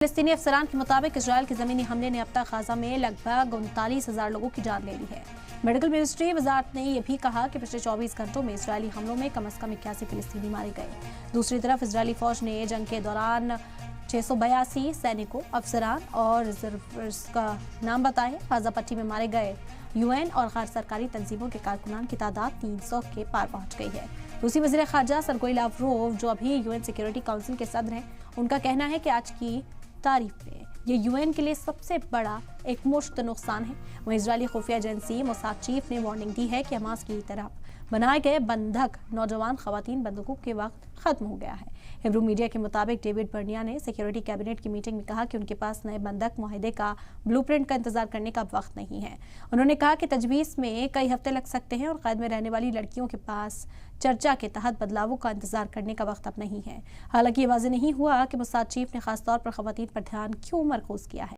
فلسطینی افسران کے مطابق اسرائیل کے زمینی حملے نے اب تک غزہ میں لگ بھگ 39,000 لوگوں کی جان لے لی ہے۔ میڈیکل منسٹری وزارت نے یہ بھی کہا کہ پچھلے 24 گھنٹوں میں اسرائیلی حملوں میں کم از کم 81 فلسطینی مارے گئے۔ دوسری طرف اسرائیلی فوج نے جنگ کے دوران 682 سینکوں، افسران اور ریزرویئرز کا نام بتائے۔ غزہ پٹی میں مارے گئے UN اور غیر سرکاری تنظیموں کے کارکنان کی تعداد 300 کے پار پہنچ گئی ہے۔ روسی وزیر خارجہ سرگوئی لاوروف، جو ابھی UN سیکیورٹی کونسل کے صدر ہیں، ان کا کہنا ہے کہ آج کی تاریخ میں یہ UN کے لیے سب سے بڑا ایک مشت نقصان ہے۔ وہ اسرائیلی خفیہ ایجنسی موساد چیف نے وارننگ دی ہے کہ حماس کی طرف بنائے گئے بندھک نوجوان خواتین بندوقوں کے وقت ختم ہو گیا ہے۔ ہبرو میڈیا کے مطابق ڈیوڈ برنیا نے سیکیورٹی کیبنٹ کی میٹنگ میں کہا کہ ان کے پاس نئے بندھک معاہدے کا بلو پرنٹ کا انتظار کرنے کا وقت نہیں ہے۔ انہوں نے کہا کہ تجویز میں کئی ہفتے لگ سکتے ہیں اور قید میں رہنے والی لڑکیوں کے پاس چرچا کے تحت بدلاؤں کا انتظار کرنے کا وقت اب نہیں ہے۔ حالانکہ یہ واضح نہیں ہوا کہ موساد چیف نے خاص طور پر خواتین پر دھیان کیوں مرکوز کیا ہے۔